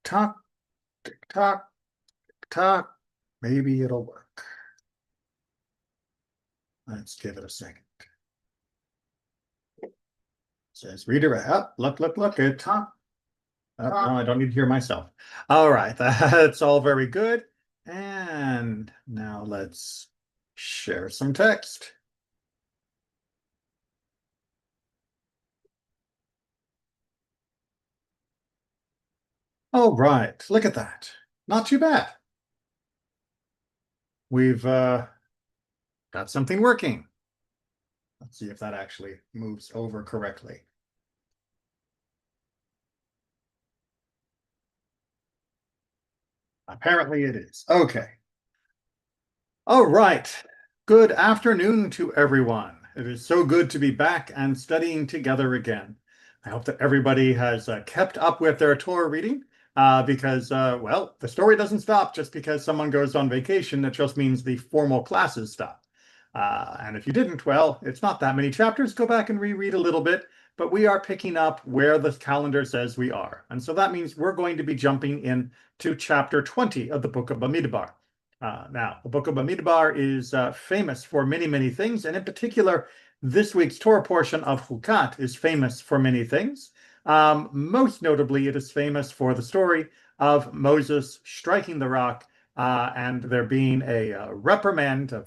Tock, tick tock, tick tock. Maybe it'll work. Let's give it a second. Says redirect. Oh, look, it top. Oh, no, I don't need to hear myself. All right, that's all very good. And now let's share some text. All right, look at that. Not too bad. We've got something working. Let's see if that actually moves over correctly. Apparently it is. Okay. All right. Good afternoon to everyone. It is so good to be back and studying together again. I hope that everybody has kept up with their Torah reading because, well, the story doesn't stop just because someone goes on vacation. It just means the formal classes stop. And if you didn't, well, it's not that many chapters. Go back and reread a little bit, but we are picking up where the calendar says we are. And so that means we're going to be jumping in to chapter 20 of the book of Bamidbar. Now, the book of Bamidbar is famous for many, many things, and in particular, this week's Torah portion of Chukkat is famous for many things. Most notably, it is famous for the story of Moses striking the rock and there being a reprimand, a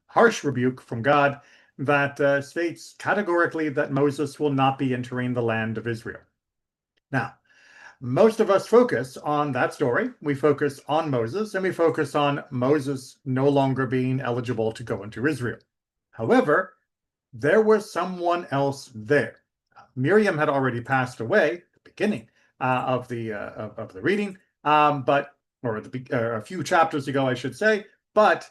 harsh rebuke from God that states categorically that Moses will not be entering the land of Israel. Now, most of us focus on that story. We focus on Moses, and we focus on Moses no longer being eligible to go into Israel. However, there was someone else there. Miriam had already passed away at the beginning of the reading, a few chapters ago, I should say. But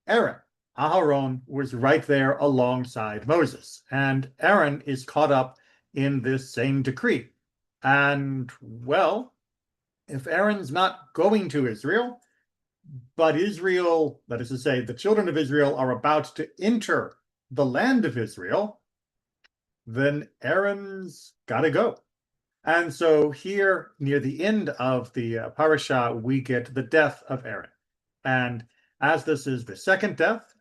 Aaron, Aharon, was right there alongside Moses, and Aaron is caught up in this same decree. And, well, if Aaron's not going to Israel, but Israel, that is to say, the children of Israel are about to enter the land of Israel, then Aaron's got to go. And so here, near the end of the parasha, we get the death of Aaron. And as this is the second death,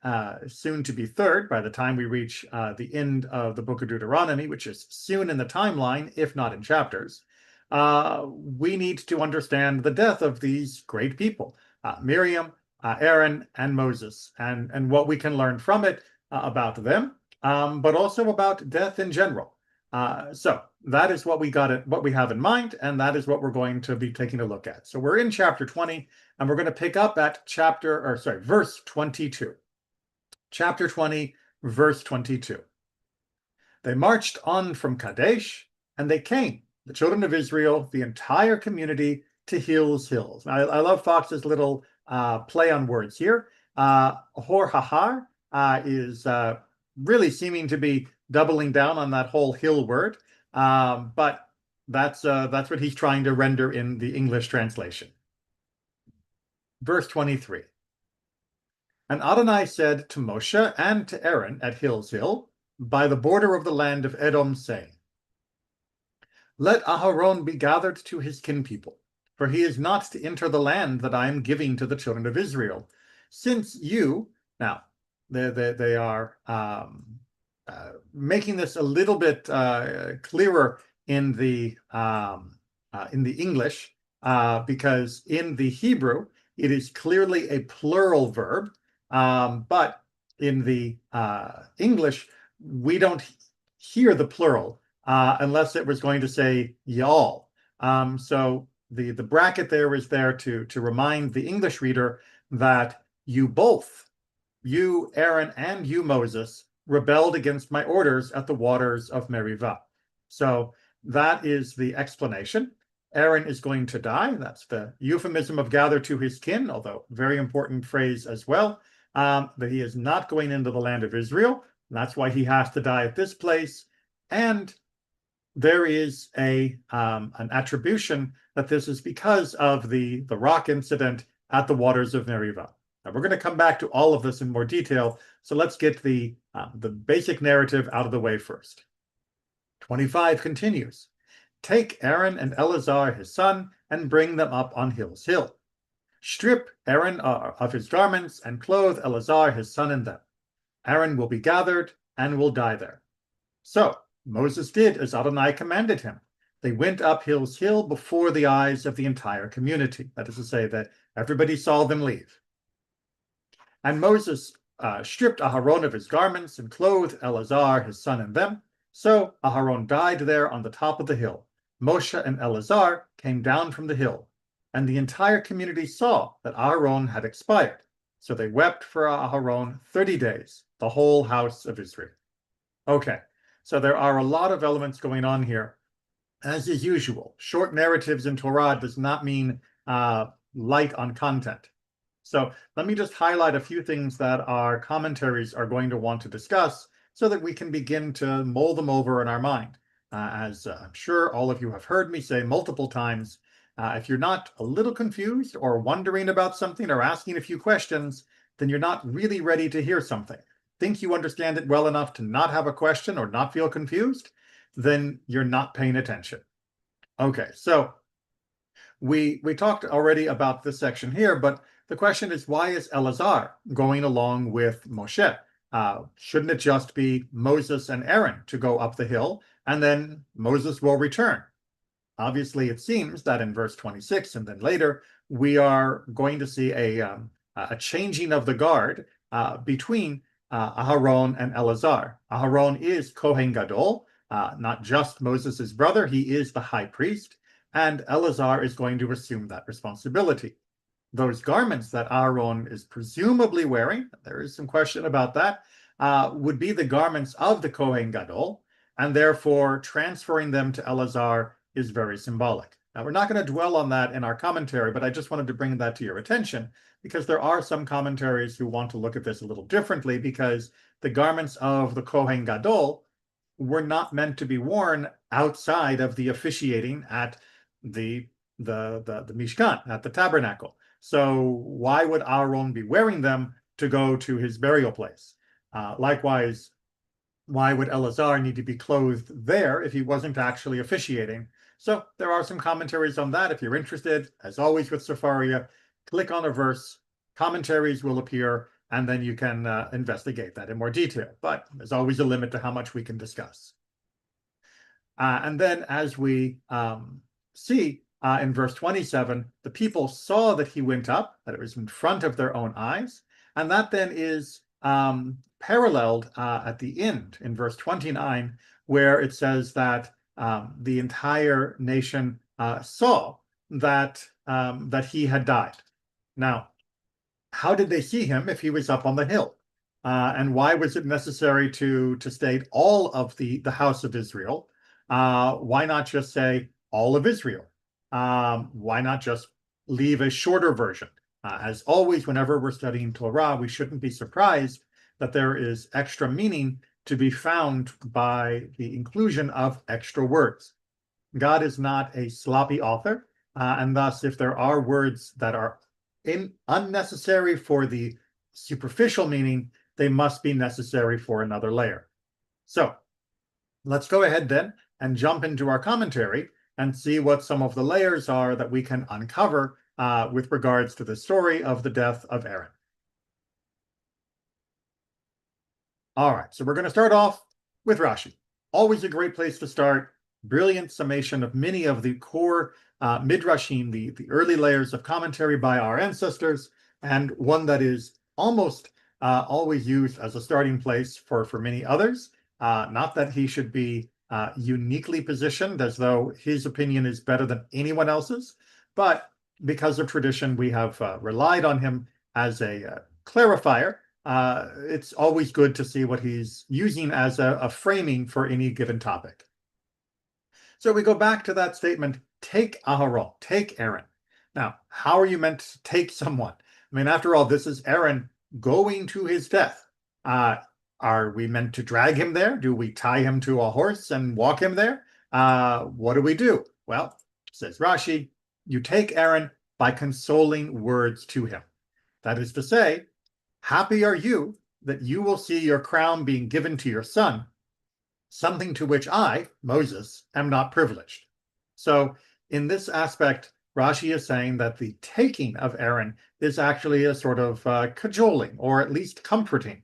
soon to be third by the time we reach the end of the book of Deuteronomy, which is soon in the timeline, if not in chapters, we need to understand the death of these great people, Miriam, Aaron, and Moses, and what we can learn from it about them, but also about death in general. So that is what we have in mind, and that is what we're going to be taking a look at. So we're in chapter 20, and we're going to pick up at verse 22. Chapter 20, verse 22. They marched on from Kadesh, and they came, the children of Israel, the entire community, to Hills Hills. Now, I love Fox's little play on words here. Hor Hahar is really seeming to be doubling down on that whole hill word, but that's what he's trying to render in the English translation. Verse 23. And Adonai said to Moshe and to Aaron at Hills Hill, by the border of the land of Edom, saying, let Aharon be gathered to his kinpeople, for he is not to enter the land that I am giving to the children of Israel, since you, now, they are making this a little bit clearer in the English, because in the Hebrew it is clearly a plural verb, but in the English we don't hear the plural unless it was going to say y'all. So the bracket there is there to remind the English reader that you both, you, Aaron, and you, Moses, rebelled against my orders at the waters of Merivah. So that is the explanation. Aaron is going to die. That's the euphemism of gather to his kin, although very important phrase as well, that he is not going into the land of Israel. That's why he has to die at this place. And there is an attribution that this is because of the rock incident at the waters of Merivah. Now, we're going to come back to all of this in more detail, so let's get the basic narrative out of the way first. 25 continues. Take Aaron and Eleazar his son, and bring them up on Hill's hill. Strip Aaron of his garments and clothe Eleazar his son in them. Aaron will be gathered and will die there. So Moses did as Adonai commanded him. They went up Hill's hill before the eyes of the entire community. That is to say that everybody saw them leave. And Moses stripped Aharon of his garments and clothed Eleazar his son in them. So Aharon died there on the top of the hill. Moshe and Eleazar came down from the hill, and the entire community saw that Aharon had expired. So they wept for Aharon 30 days, the whole house of Israel. Okay, so there are a lot of elements going on here. As is usual, short narratives in Torah does not mean light on content. So let me just highlight a few things that our commentaries are going to want to discuss so that we can begin to mull them over in our mind. As I'm sure all of you have heard me say multiple times, if you're not a little confused or wondering about something or asking a few questions, then you're not really ready to hear something. Think you understand it well enough to not have a question or not feel confused, then you're not paying attention. Okay, so we talked already about this section here, but the question is, why is Eleazar going along with Moshe? Shouldn't it just be Moses and Aaron to go up the hill, and then Moses will return? Obviously, it seems that in verse 26 and then later, we are going to see a changing of the guard between Aharon and Eleazar. Aharon is Kohen Gadol, not just Moses' brother, he is the high priest, and Eleazar is going to assume that responsibility. Those garments that Aaron is presumably wearing, there is some question about that, would be the garments of the Kohen Gadol, and therefore transferring them to Eleazar is very symbolic. Now, we're not going to dwell on that in our commentary, but I just wanted to bring that to your attention because there are some commentaries who want to look at this a little differently because the garments of the Kohen Gadol were not meant to be worn outside of the officiating at the Mishkan, at the tabernacle. So why would Aaron be wearing them to go to his burial place? Likewise, why would Eleazar need to be clothed there if he wasn't actually officiating? So there are some commentaries on that. If you're interested, as always with Sefaria, click on a verse, commentaries will appear, and then you can investigate that in more detail. But there's always a limit to how much we can discuss. And then as we see in verse 27, the people saw that he went up, that it was in front of their own eyes, and that then is paralleled at the end in verse 29, where it says that the entire nation saw that he had died. Now, how did they see him if he was up on the hill? And why was it necessary to state all of the house of Israel? Why not just say all of Israel? Why not just leave a shorter version? As always, whenever we're studying Torah, we shouldn't be surprised that there is extra meaning to be found by the inclusion of extra words. God is not a sloppy author, and thus, if there are words that are unnecessary for the superficial meaning, they must be necessary for another layer. So let's go ahead then and jump into our commentary and see what some of the layers are that we can uncover with regards to the story of the death of Aaron. All right, so we're going to start off with Rashi. Always a great place to start. Brilliant summation of many of the core midrashim, the early layers of commentary by our ancestors, and one that is almost always used as a starting place for many others. Not that he should be uniquely positioned as though his opinion is better than anyone else's, but because of tradition, we have relied on him as a clarifier. It's always good to see what he's using as a framing for any given topic. So we go back to that statement, take Aharon, take Aaron. Now, how are you meant to take someone? I mean, after all, this is Aaron going to his death. Are we meant to drag him there? Do we tie him to a horse and walk him there? What do we do? Well, says Rashi, you take Aaron by consoling words to him. That is to say, happy are you that you will see your crown being given to your son, something to which I, Moses, am not privileged. So in this aspect, Rashi is saying that the taking of Aaron is actually a sort of cajoling, or at least comforting.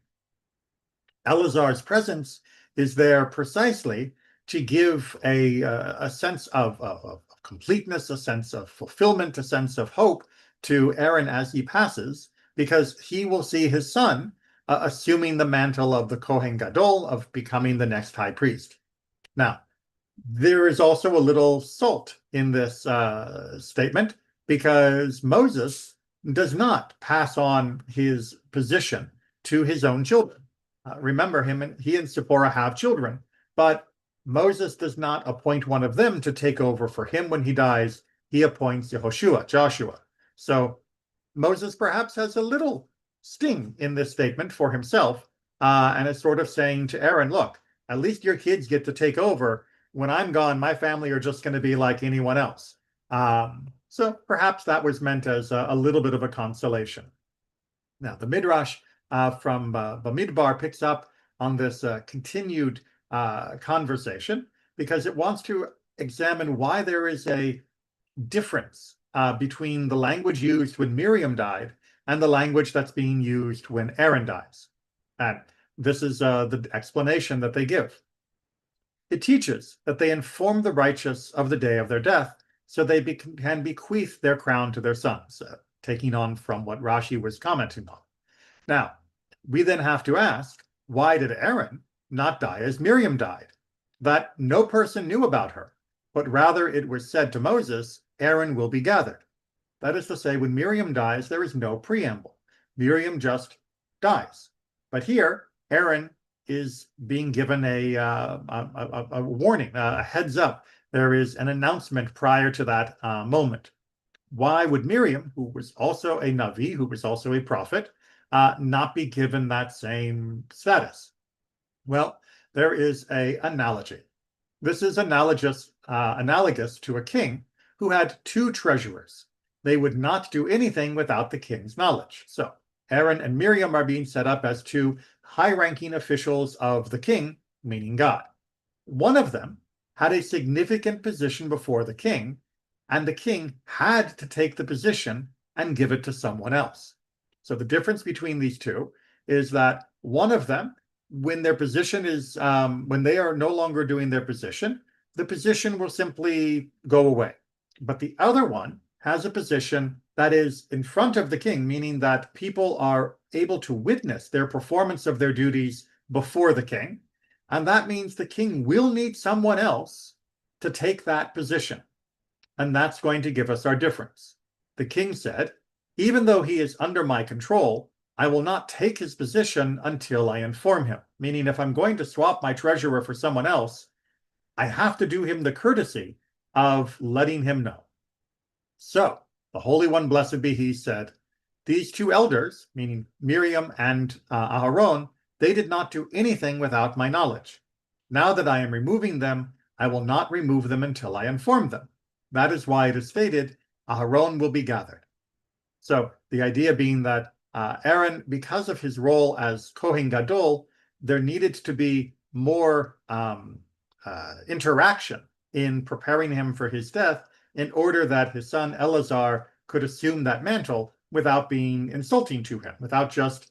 Eleazar's presence is there precisely to give a sense of completeness, a sense of fulfillment, a sense of hope to Aaron as he passes, because he will see his son assuming the mantle of the Kohen Gadol, of becoming the next high priest. Now, there is also a little salt in this statement, because Moses does not pass on his position to his own children. Remember, he and Zipporah have children, but Moses does not appoint one of them to take over for him when he dies. He appoints Joshua. So Moses perhaps has a little sting in this statement for himself, and is sort of saying to Aaron, look, at least your kids get to take over. When I'm gone, my family are just going to be like anyone else. So perhaps that was meant as a little bit of a consolation. Now, the Midrash from Bamidbar picks up on this continued conversation, because it wants to examine why there is a difference between the language used when Miriam died and the language that's being used when Aaron dies. And this is the explanation that they give. It teaches that they inform the righteous of the day of their death, so they can bequeath their crown to their sons, taking on from what Rashi was commenting on. Now, we then have to ask, why did Aaron not die as Miriam died? That no person knew about her, but rather it was said to Moses, Aaron will be gathered. That is to say, when Miriam dies, there is no preamble. Miriam just dies. But here, Aaron is being given a warning, a heads up. There is an announcement prior to that moment. Why would Miriam, who was also a Navi, who was also a prophet, not be given that same status? Well, there is an analogy. This is analogous to a king who had two treasurers. They would not do anything without the king's knowledge. So Aaron and Miriam are being set up as two high-ranking officials of the king, meaning God. One of them had a significant position before the king, and the king had to take the position and give it to someone else. So the difference between these two is that one of them, when their position is, when they are no longer doing their position, the position will simply go away. But the other one has a position that is in front of the king, meaning that people are able to witness their performance of their duties before the king. And that means the king will need someone else to take that position. And that's going to give us our difference. The king said, even though he is under my control, I will not take his position until I inform him. Meaning, if I'm going to swap my treasurer for someone else, I have to do him the courtesy of letting him know. So the Holy One, blessed be he, said, these two elders, meaning Miriam and Aharon, they did not do anything without my knowledge. Now that I am removing them, I will not remove them until I inform them. That is why it is stated, Aharon will be gathered. So the idea being that Aaron, because of his role as Kohen Gadol, there needed to be more interaction in preparing him for his death, in order that his son Eleazar could assume that mantle without being insulting to him, without just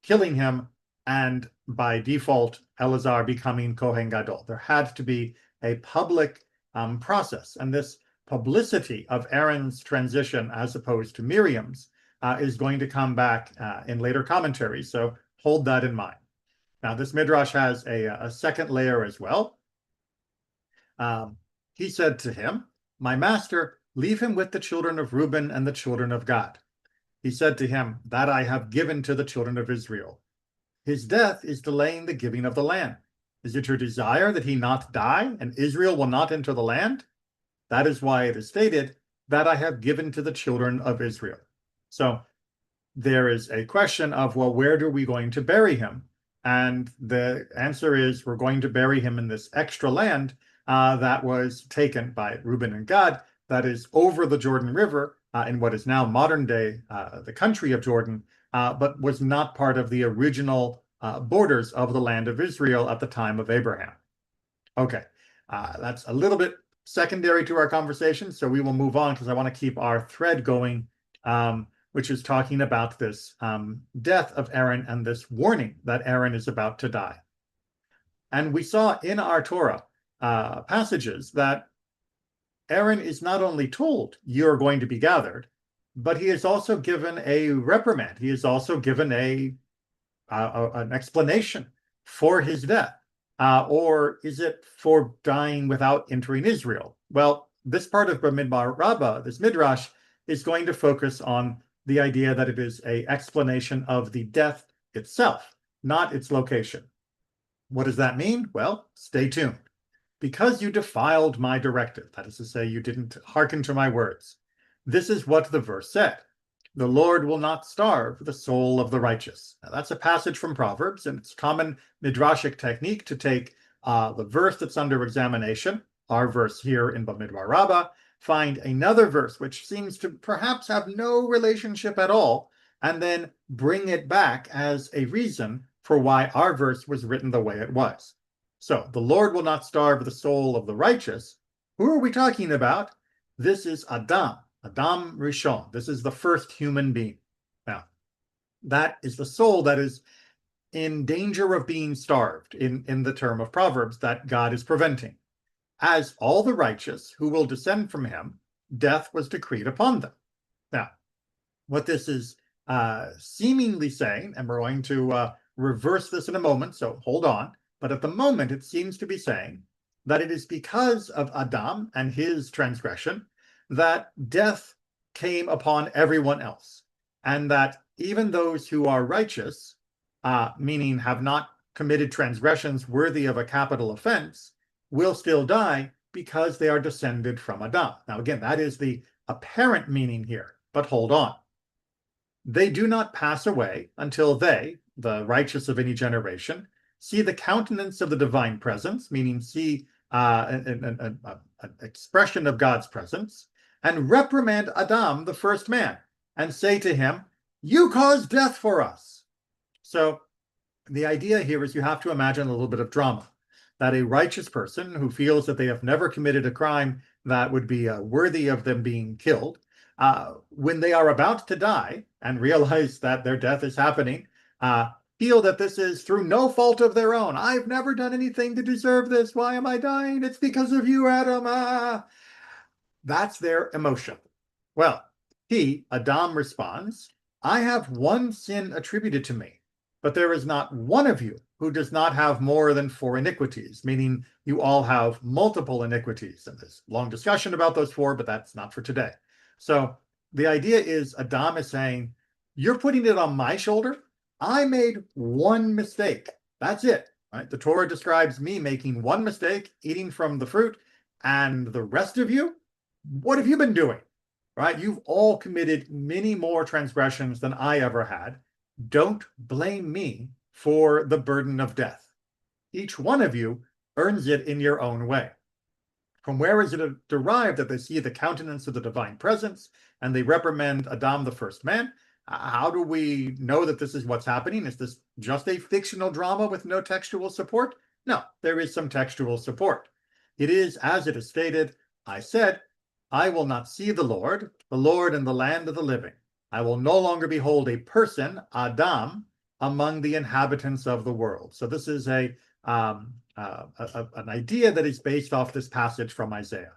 killing him and by default Eleazar becoming Kohen Gadol. There had to be a public process, and this publicity of Aaron's transition as opposed to Miriam's is going to come back in later commentaries, so hold that in mind. Now, this Midrash has a second layer as well. He said to him, my master, leave him with the children of Reuben and the children of Gad. He said to him, that I have given to the children of Israel. His death is delaying the giving of the land. Is it your desire that he not die, and Israel will not enter the land? That is why it is stated, that I have given to the children of Israel. So there is a question of, well, where are we going to bury him? And the answer is, we're going to bury him in this extra land that was taken by Reuben and Gad, that is over the Jordan River in what is now modern day the country of Jordan, but was not part of the original borders of the land of Israel at the time of Abraham. Okay, that's a little bit secondary to our conversation, so we will move on because I want to keep our thread going, which is talking about this death of Aaron and this warning that Aaron is about to die. And we saw in our Torah passages that Aaron is not only told you're going to be gathered, but he is also given a reprimand. He is also given an explanation for his death. Or is it for dying without entering Israel? Well, this part of Bamidbar Rabbah, this midrash, is going to focus on the idea that it is an explanation of the death itself, not its location. What does that mean? Well, stay tuned. Because you defiled my directive, that is to say, you didn't hearken to my words. This is what the verse said. The Lord will not starve the soul of the righteous. Now, that's a passage from Proverbs, and it's common midrashic technique to take the verse that's under examination, our verse here in Bamidbar Rabbah, find another verse which seems to perhaps have no relationship at all, and then bring it back as a reason for why our verse was written the way it was. So, the Lord will not starve the soul of the righteous. Who are we talking about? This is Adam Rishon. This is the first human being. Now, that is the soul that is in danger of being starved in the term of Proverbs that God is preventing. As all the righteous who will descend from him, death was decreed upon them. Now, what this is seemingly saying, and we're going to reverse this in a moment, so hold on, but at the moment it seems to be saying that it is because of Adam and his transgression that death came upon everyone else, and that even those who are righteous, meaning have not committed transgressions worthy of a capital offense, will still die because they are descended from Adam. Now, again, that is the apparent meaning here, but hold on. They do not pass away until they, the righteous of any generation, see the countenance of the divine presence, meaning see an expression of God's presence, and reprimand Adam, the first man, and say to him, you caused death for us. So the idea here is you have to imagine a little bit of drama, that a righteous person who feels that they have never committed a crime that would be worthy of them being killed, when they are about to die and realize that their death is happening, feel that this is through no fault of their own. I've never done anything to deserve this. Why am I dying? It's because of you, Adam. That's their emotion. Well, Adam, responds, I have one sin attributed to me, but there is not one of you who does not have more than 4 iniquities, meaning you all have multiple iniquities. And there's long discussion about those 4, but that's not for today. So the idea is Adam is saying, you're putting it on my shoulder. I made one mistake. That's it. Right? The Torah describes me making one mistake, eating from the fruit, and the rest of you, what have you been doing? Right? You've all committed many more transgressions than I ever had. Don't blame me for the burden of death. Each one of you earns it in your own way. From where is it derived that they see the countenance of the divine presence and they reprimand Adam, the first man? How do we know that this is what's happening? Is this just a fictional drama with no textual support? No, there is some textual support. It is, as it is stated, I said, I will not see the Lord in the land of the living. I will no longer behold a person, Adam, among the inhabitants of the world. So this is an idea that is based off this passage from Isaiah.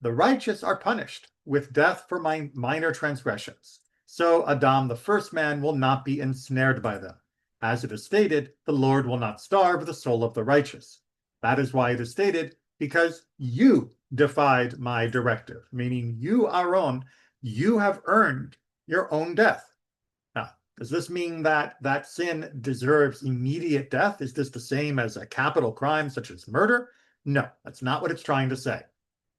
The righteous are punished with death for minor transgressions. So Adam, the first man, will not be ensnared by them. As it is stated, the Lord will not starve the soul of the righteous. That is why it is stated, because you defied my directive, meaning you, Aaron, you have earned your own death. Now, does this mean that that sin deserves immediate death? Is this the same as a capital crime such as murder? No, that's not what it's trying to say.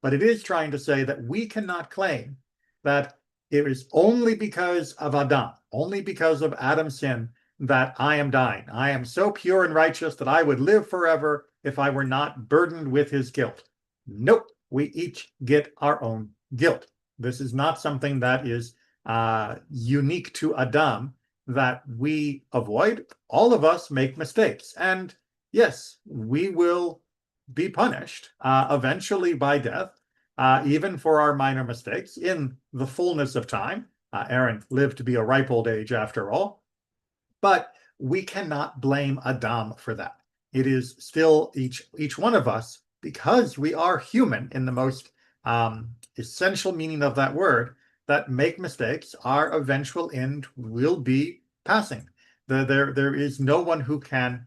But it is trying to say that we cannot claim that it is only because of Adam, only because of Adam's sin, that I am dying. I am so pure and righteous that I would live forever if I were not burdened with his guilt. Nope, we each get our own guilt. This is not something that is unique to Adam that we avoid. All of us make mistakes. And yes, we will be punished eventually by death, even for our minor mistakes in the fullness of time. Aaron lived to be a ripe old age after all. But we cannot blame Adam for that. It is still each one of us, because we are human in the most essential meaning of that word, that make mistakes. Our eventual end will be passing. There is no one who can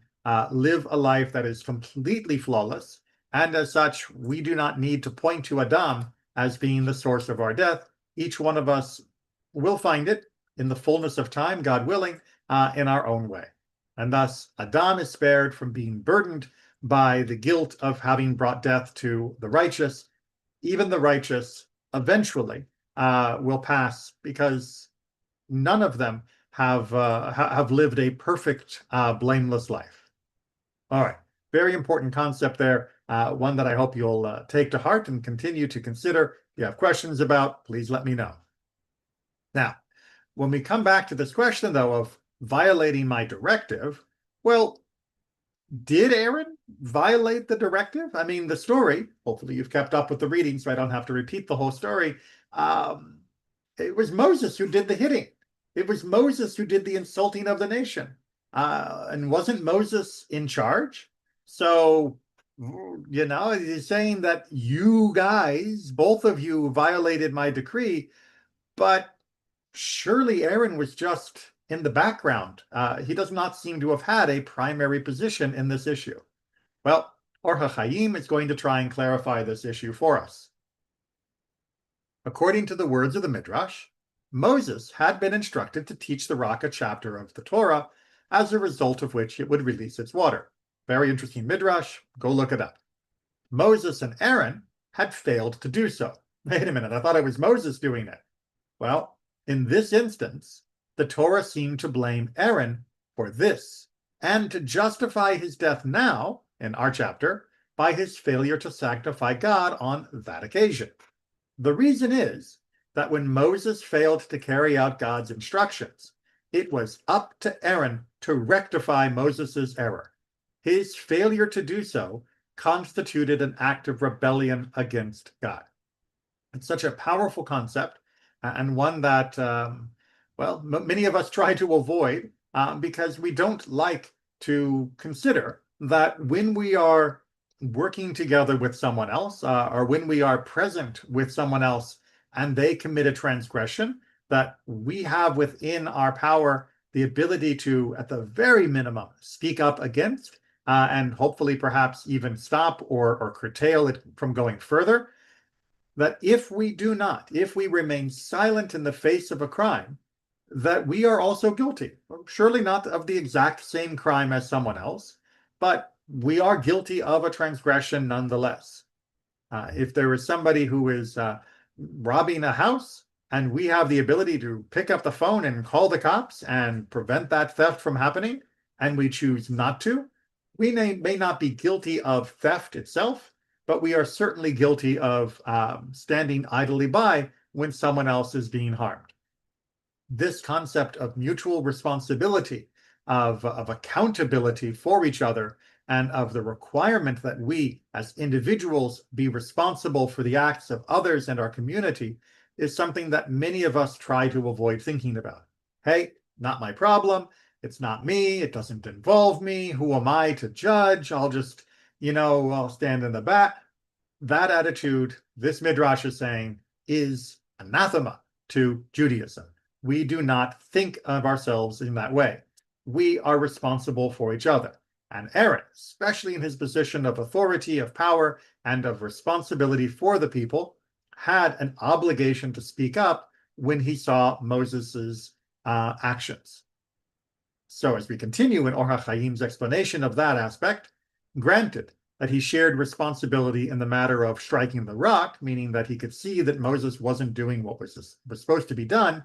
live a life that is completely flawless, and as such, we do not need to point to Adam as being the source of our death. Each one of us will find it in the fullness of time, God willing, in our own way. And thus, Adam is spared from being burdened by the guilt of having brought death to the righteous. Even the righteous eventually will pass, because none of them have lived a perfect, blameless life. All right, very important concept there. One that I hope you'll take to heart and continue to consider. If you have questions about, please let me know. Now, when we come back to this question, though, of violating my directive, well, did Aaron violate the directive? I mean, the story, hopefully you've kept up with the reading, so I don't have to repeat the whole story. It was Moses who did the hitting. It was Moses who did the insulting of the nation. And wasn't Moses in charge? So, he's saying that you guys, both of you, violated my decree, but surely Aaron was just in the background. He does not seem to have had a primary position in this issue. Well, Or HaChaim is going to try and clarify this issue for us. According to the words of the Midrash, Moses had been instructed to teach the rock a chapter of the Torah, as a result of which it would release its water. Very interesting Midrash. Go look it up. Moses and Aaron had failed to do so. Wait a minute, I thought it was Moses doing it. Well, in this instance, the Torah seemed to blame Aaron for this, and to justify his death now, in our chapter, by his failure to sanctify God on that occasion. The reason is that when Moses failed to carry out God's instructions, it was up to Aaron to rectify Moses' error. His failure to do so constituted an act of rebellion against God. It's such a powerful concept, and one that, many of us try to avoid because we don't like to consider that when we are working together with someone else, or when we are present with someone else and they commit a transgression, that we have within our power the ability to, at the very minimum, speak up against, and hopefully perhaps even stop or curtail it from going further. That if we do not, if we remain silent in the face of a crime, that we are also guilty. Surely not of the exact same crime as someone else, but we are guilty of a transgression nonetheless. If there is somebody who is robbing a house, and we have the ability to pick up the phone and call the cops and prevent that theft from happening, and we choose not to, we may not be guilty of theft itself, but we are certainly guilty of standing idly by when someone else is being harmed. This concept of mutual responsibility, of accountability for each other, and of the requirement that we as individuals be responsible for the acts of others and our community is something that many of us try to avoid thinking about. Hey, not my problem. It's not me. It doesn't involve me. Who am I to judge? I'll just, I'll stand in the back. That attitude, this Midrash is saying, is anathema to Judaism. We do not think of ourselves in that way. We are responsible for each other. And Aaron, especially in his position of authority, of power, and of responsibility for the people, had an obligation to speak up when he saw Moses's actions. So as we continue in Or HaChaim's explanation of that aspect, granted that he shared responsibility in the matter of striking the rock, meaning that he could see that Moses wasn't doing what was supposed to be done,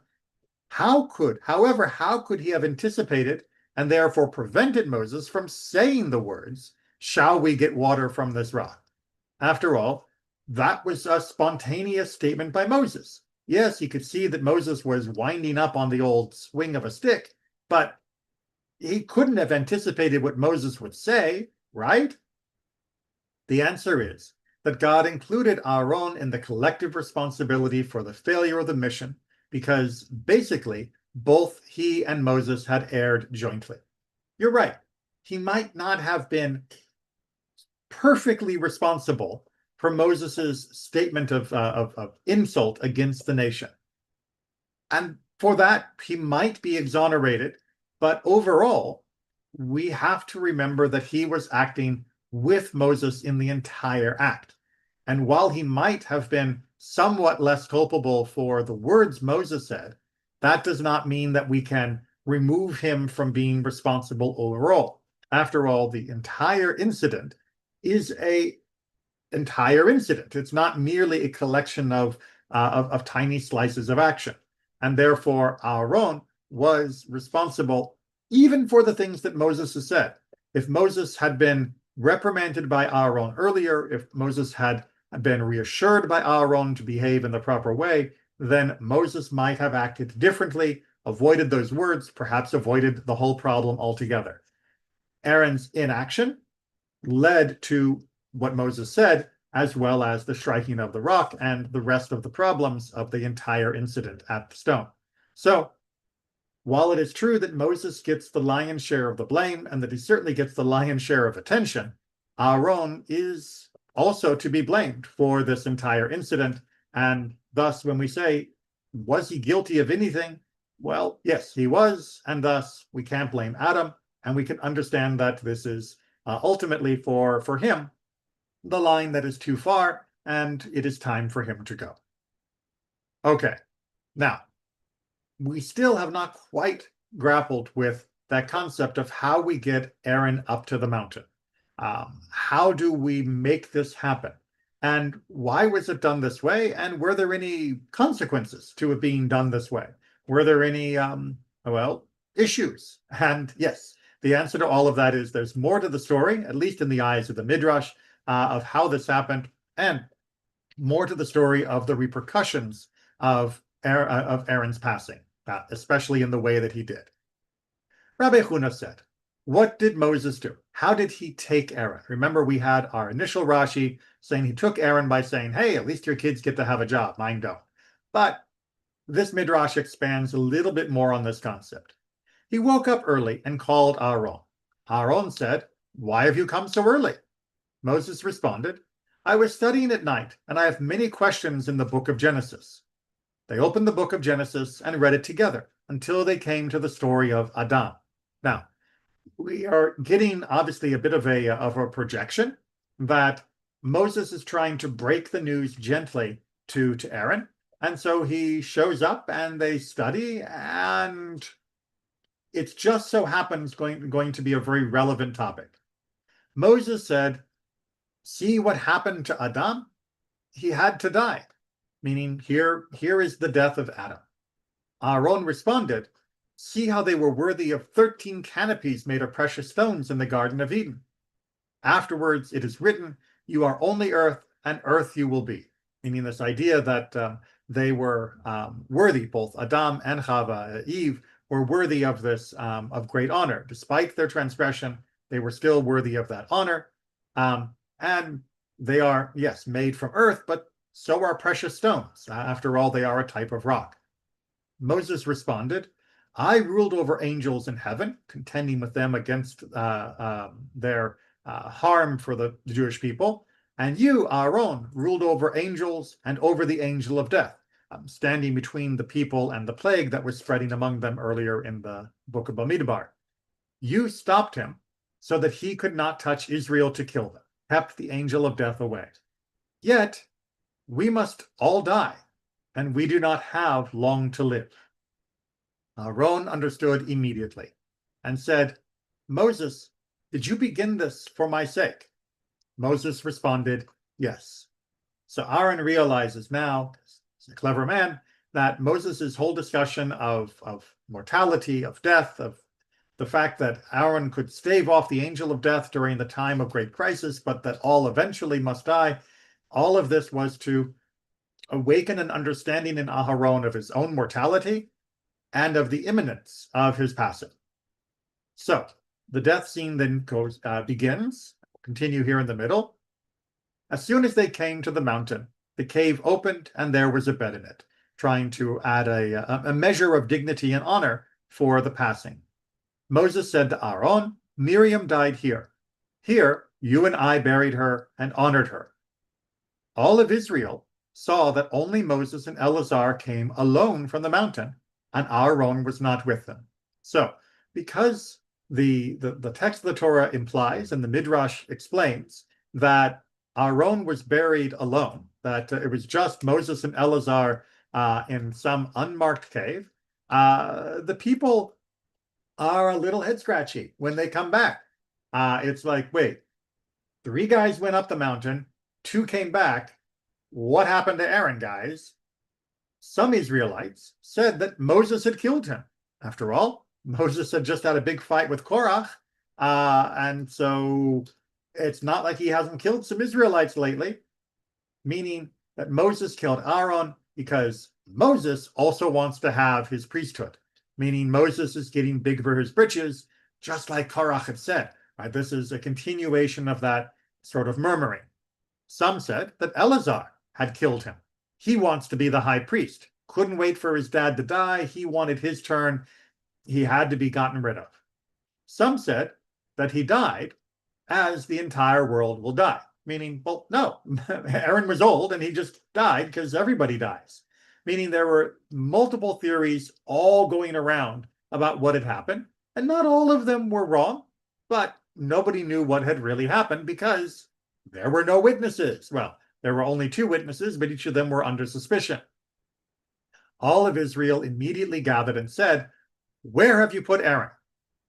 how could he have anticipated and therefore prevented Moses from saying the words, "Shall we get water from this rock?" After all, that was a spontaneous statement by Moses. Yes, he could see that Moses was winding up on the old swing of a stick, but he couldn't have anticipated what Moses would say, right? The answer is that God included Aaron in the collective responsibility for the failure of the mission because basically both he and Moses had erred jointly. You're right. He might not have been perfectly responsible for Moses's statement of insult against the nation. And for that, he might be exonerated. But overall, we have to remember that he was acting with Moses in the entire act. And while he might have been somewhat less culpable for the words Moses said, that does not mean that we can remove him from being responsible overall. After all, the entire incident is a entire incident. It's not merely a collection of tiny slices of action. And therefore, Aaron was responsible even for the things that Moses has said. If Moses had been reprimanded by Aaron earlier, if Moses had been reassured by Aaron to behave in the proper way, then Moses might have acted differently, avoided those words, perhaps avoided the whole problem altogether. Aaron's inaction led to what Moses said, as well as the striking of the rock and the rest of the problems of the entire incident at the stone. So, while it is true that Moses gets the lion's share of the blame and that he certainly gets the lion's share of attention, Aaron is also to be blamed for this entire incident. And thus, when we say, was he guilty of anything? Well, yes, he was. And thus, we can't blame Adam. And we can understand that this is ultimately for him the line that is too far, and it is time for him to go. Okay, now, we still have not quite grappled with that concept of how we get Aaron up to the mountain. How do we make this happen? And why was it done this way? And were there any consequences to it being done this way? Were there any, issues? And yes, the answer to all of that is there's more to the story, at least in the eyes of the Midrash, of how this happened, and more to the story of the repercussions of Aaron's passing, especially in the way that he did. Rabbi Huna said, what did Moses do? How did he take Aaron? Remember, we had our initial Rashi saying he took Aaron by saying, hey, at least your kids get to have a job, mine don't. But this Midrash expands a little bit more on this concept. He woke up early and called Aaron. Aaron said, why have you come so early? Moses responded, I was studying at night, and I have many questions in the book of Genesis. They opened the book of Genesis and read it together until they came to the story of Adam. Now, we are getting obviously a bit of a projection that Moses is trying to break the news gently to Aaron. And so he shows up and they study, and it's just so happens going to be a very relevant topic. Moses said, see what happened to Adam? He had to die, meaning here is the death of Adam. Aaron responded, see how they were worthy of 13 canopies made of precious stones in the Garden of Eden. Afterwards, it is written, you are only earth, and earth you will be. Meaning this idea that they were worthy, both Adam and Chava, Eve, were worthy of this, of great honor. Despite their transgression, they were still worthy of that honor. And they are, yes, made from earth, but so are precious stones. After all, they are a type of rock. Moses responded, I ruled over angels in heaven, contending with them against their harm for the Jewish people. And you, Aaron, ruled over angels and over the angel of death, standing between the people and the plague that was spreading among them earlier in the book of Bamidbar. You stopped him so that he could not touch Israel to kill them, kept the angel of death away. Yet, we must all die, and we do not have long to live. Aaron understood immediately and said, Moses, did you begin this for my sake? Moses responded, yes. So Aaron realizes now, he's a clever man, that Moses's whole discussion of mortality, of death, of the fact that Aaron could stave off the angel of death during the time of great crisis, but that all eventually must die, all of this was to awaken an understanding in Aharon of his own mortality and of the imminence of his passing. So the death scene then begins. Continue here in the middle. As soon as they came to the mountain, the cave opened and there was a bed in it, trying to add a measure of dignity and honor for the passing. Moses said to Aaron, Miriam died here. Here, you and I buried her and honored her. All of Israel saw that only Moses and Eleazar came alone from the mountain, and Aaron was not with them. So, because the text of the Torah implies, and the Midrash explains, that Aaron was buried alone, that it was just Moses and Eleazar in some unmarked cave, the people are a little head scratchy when they come back. It's like, wait, 3 guys went up the mountain, 2 came back. What happened to Aaron, guys? Some Israelites said that Moses had killed him. After all, Moses had just had a big fight with Korach, and so it's not like he hasn't killed some Israelites lately, meaning that Moses killed Aaron because Moses also wants to have his priesthood, meaning Moses is getting big for his britches, just like Korach had said. Right? This is a continuation of that sort of murmuring. Some said that Eleazar had killed him. He wants to be the high priest. Couldn't wait for his dad to die. He wanted his turn. He had to be gotten rid of. Some said that he died as the entire world will die, meaning, well, no, Aaron was old and he just died because everybody dies, meaning there were multiple theories all going around about what had happened, and not all of them were wrong, but nobody knew what had really happened because there were no witnesses. Well, there were only 2 witnesses, but each of them were under suspicion. All of Israel immediately gathered and said, where have you put Aaron?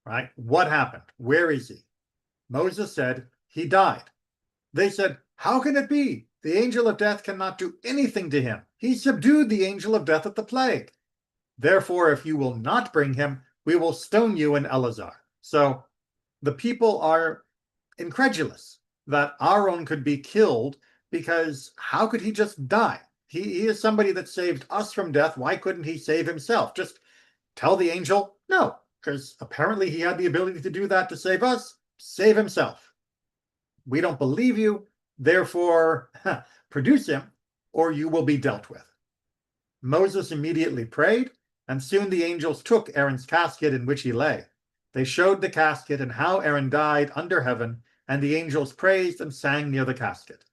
Right? What happened? Where is he? Moses said, he died. They said, how can it be? The angel of death cannot do anything to him. He subdued the angel of death at the plague. Therefore, if you will not bring him, we will stone you and Eleazar. So the people are incredulous that Aaron could be killed, because how could he just die? He is somebody that saved us from death. Why couldn't he save himself? Just tell the angel, no, because apparently he had the ability to do that to save us. Save himself. We don't believe you, therefore produce him, or you will be dealt with. Moses immediately prayed, and soon the angels took Aaron's casket in which he lay. They showed the casket and how Aaron died under heaven, and the angels praised and sang near the casket.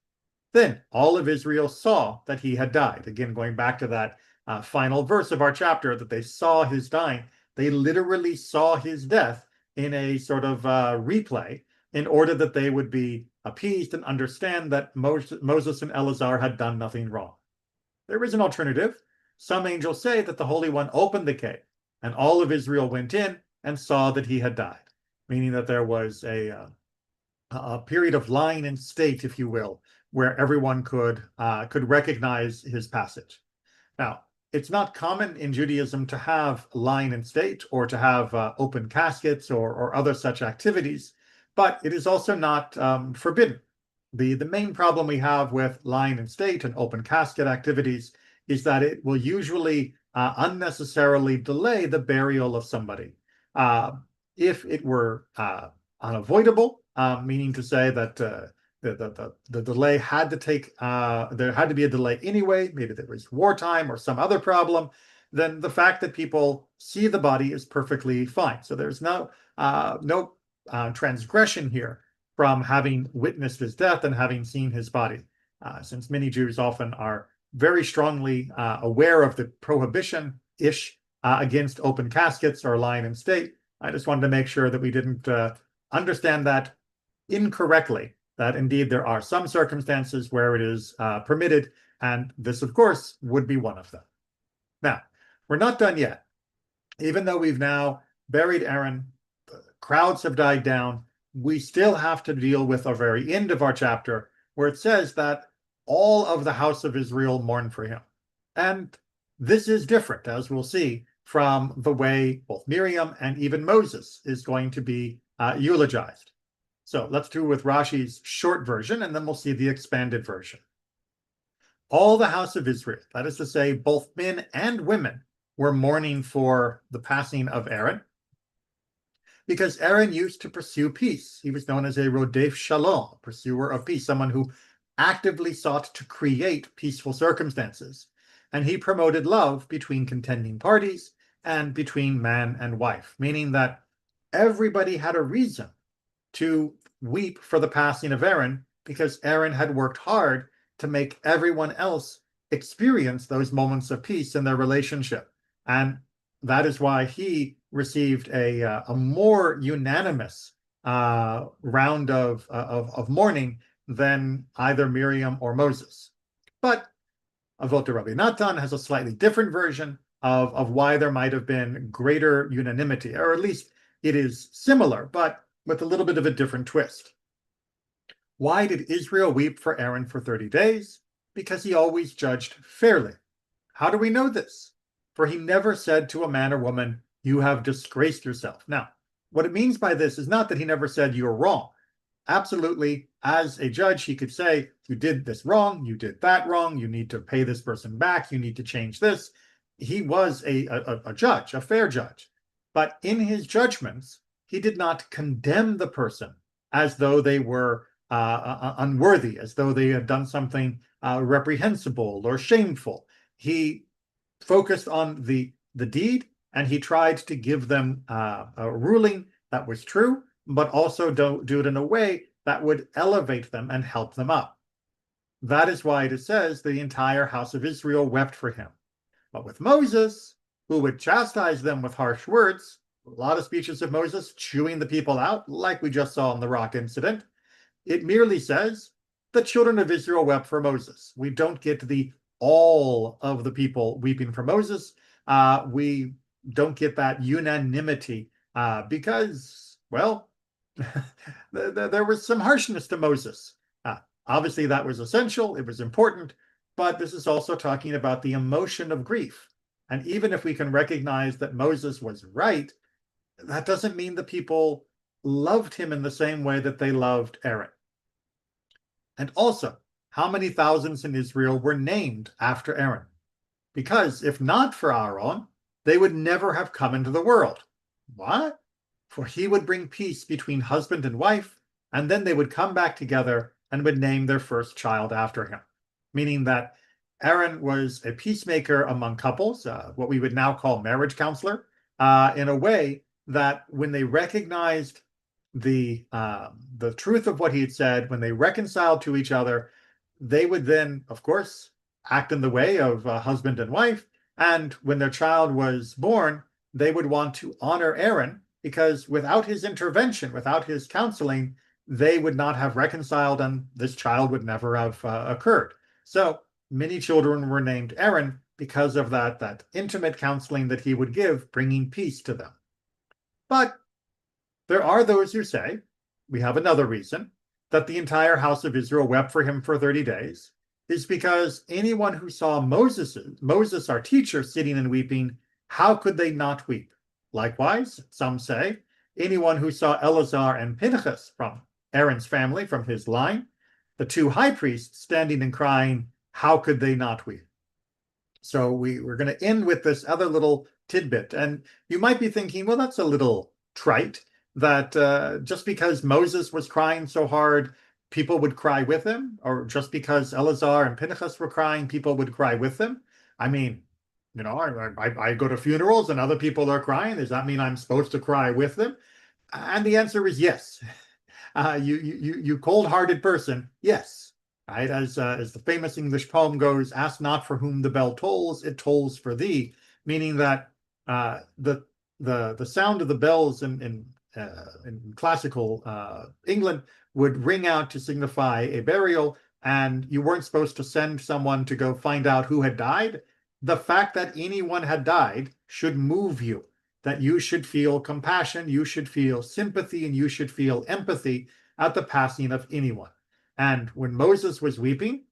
Then all of Israel saw that he had died. Again, going back to that final verse of our chapter, that they saw his dying. They literally saw his death in a sort of replay, in order that they would be appeased and understand that Moses and Eleazar had done nothing wrong. There is an alternative. Some angels say that the Holy One opened the cave, and all of Israel went in and saw that he had died, meaning that there was a period of lying in state, if you will, where everyone could recognize his passage. Now, it's not common in Judaism to have lying in state or to have open caskets or other such activities, but it is also not forbidden. The main problem we have with lying in state and open casket activities is that it will usually unnecessarily delay the burial of somebody. If it were unavoidable, meaning to say that the delay had to take, there had to be a delay anyway, maybe there was wartime or some other problem, then the fact that people see the body is perfectly fine. So there's no transgression here from having witnessed his death and having seen his body, since many Jews often are very strongly aware of the prohibition-ish against open caskets or lying in state. I just wanted to make sure that we didn't understand that incorrectly, that indeed there are some circumstances where it is permitted, and this, of course, would be one of them. Now, we're not done yet. Even though we've now buried Aaron, the crowds have died down, we still have to deal with the very end of our chapter, where it says that all of the house of Israel mourn for him. And this is different, as we'll see, from the way both Miriam and even Moses is going to be eulogized. So let's do with Rashi's short version, and then we'll see the expanded version. All the house of Israel, that is to say, both men and women, were mourning for the passing of Aaron, because Aaron used to pursue peace. He was known as a Rodef Shalom, pursuer of peace, someone who actively sought to create peaceful circumstances, and he promoted love between contending parties and between man and wife, meaning that everybody had a reason to weep for the passing of Aaron because Aaron had worked hard to make everyone else experience those moments of peace in their relationship. And that is why he received a more unanimous round of mourning than either Miriam or Moses. But Avot Rabbi Natan has a slightly different version of why there might have been greater unanimity, or at least it is similar, but with a little bit of a different twist. Why did Israel weep for Aaron for 30 days? Because he always judged fairly. How do we know this? For he never said to a man or woman, "You have disgraced yourself." Now, what it means by this is not that he never said you're wrong. Absolutely, as a judge, he could say, you did this wrong, you did that wrong, you need to pay this person back, you need to change this. He was a judge, a fair judge. But in his judgments, he did not condemn the person as though they were unworthy, as though they had done something reprehensible or shameful. He focused on the deed, and he tried to give them a ruling that was true, but also do it in a way that would elevate them and help them up. That is why it says the entire house of Israel wept for him. But with Moses, who would chastise them with harsh words, a lot of speeches of Moses chewing the people out, like we just saw in the rock incident, it merely says the children of Israel wept for Moses. We don't get the all of the people weeping for Moses. We don't get that unanimity because, well, there was some harshness to Moses. Obviously, that was essential. It was important. But this is also talking about the emotion of grief. And even if we can recognize that Moses was right, that doesn't mean the people loved him in the same way that they loved Aaron. And also, how many thousands in Israel were named after Aaron? Because if not for Aaron, they would never have come into the world. What? For he would bring peace between husband and wife, and then they would come back together and would name their first child after him. Meaning that Aaron was a peacemaker among couples, what we would now call marriage counselor, in a way that when they recognized the truth of what he had said, when they reconciled to each other, they would then, of course, act in the way of husband and wife. And when their child was born, they would want to honor Aaron, because without his intervention, without his counseling, they would not have reconciled and this child would never have occurred. So many children were named Aaron because of that intimate counseling that he would give, bringing peace to them. But there are those who say, we have another reason, that the entire house of Israel wept for him for 30 days, is because anyone who saw Moses, our teacher, sitting and weeping, how could they not weep? Likewise, some say, anyone who saw Eleazar and Pinchas from Aaron's family, from his line, the two high priests standing and crying, how could they not weep? So we're going to end with this other little tidbit. And you might be thinking, well, that's a little trite, that just because Moses was crying so hard, people would cry with him, or just because Eleazar and Pinchas were crying, people would cry with them. I mean, I go to funerals and other people are crying. Does that mean I'm supposed to cry with them? And the answer is yes. You cold-hearted person, yes. Right, as the famous English poem goes, "Ask not for whom the bell tolls; it tolls for thee," meaning that the sound of the bells in classical England would ring out to signify a burial, and you weren't supposed to send someone to go find out who had died. The fact that anyone had died should move you, that you should feel compassion, you should feel sympathy, and you should feel empathy at the passing of anyone. And when Moses was weeping,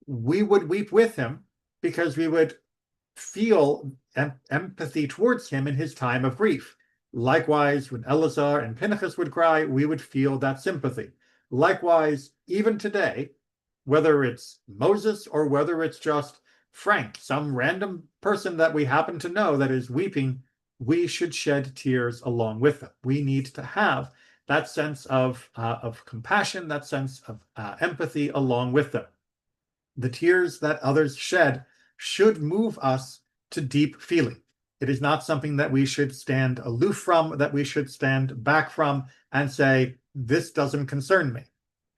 we would weep with him because we would feel empathy towards him in his time of grief. Likewise, when Eleazar and Pinchas would cry, we would feel that sympathy. Likewise, even today, whether it's Moses or whether it's just Frank, some random person that we happen to know that is weeping, we should shed tears along with them. We need to have that sense of compassion, that sense of empathy along with them. The tears that others shed should move us to deep feeling. It is not something that we should stand aloof from, that we should stand back from and say, this doesn't concern me.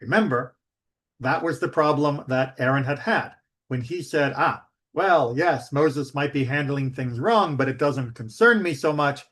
Remember, that was the problem that Aaron had had when he said, well, yes, Moses might be handling things wrong, but it doesn't concern me so much.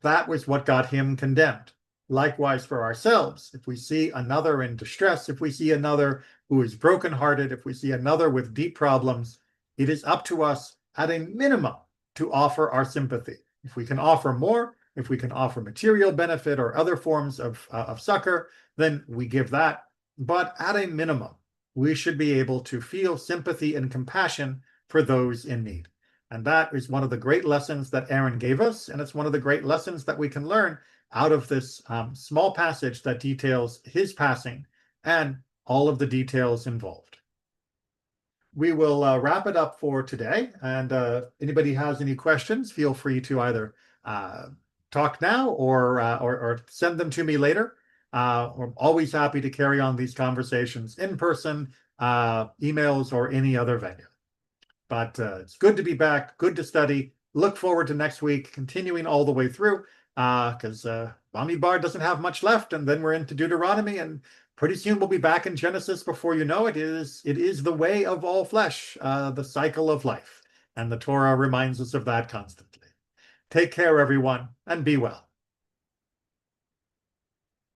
That was what got him condemned. Likewise for ourselves, if we see another in distress, if we see another who is brokenhearted, if we see another with deep problems, it is up to us at a minimum to offer our sympathy. If we can offer more, if we can offer material benefit or other forms of succor, then we give that. But at a minimum, we should be able to feel sympathy and compassion for those in need. And that is one of the great lessons that Aaron gave us. And it's one of the great lessons that we can learn out of this small passage that details his passing and all of the details involved. We will wrap it up for today. And anybody has any questions, feel free to either talk now or send them to me later. I'm always happy to carry on these conversations in person, emails, or any other venue. But it's good to be back, good to study. Look forward to next week, continuing all the way through, because Bamidbar doesn't have much left, and then we're into Deuteronomy, and pretty soon we'll be back in Genesis before you know it. It is the way of all flesh, the cycle of life, and the Torah reminds us of that constantly. Take care, everyone, and be well.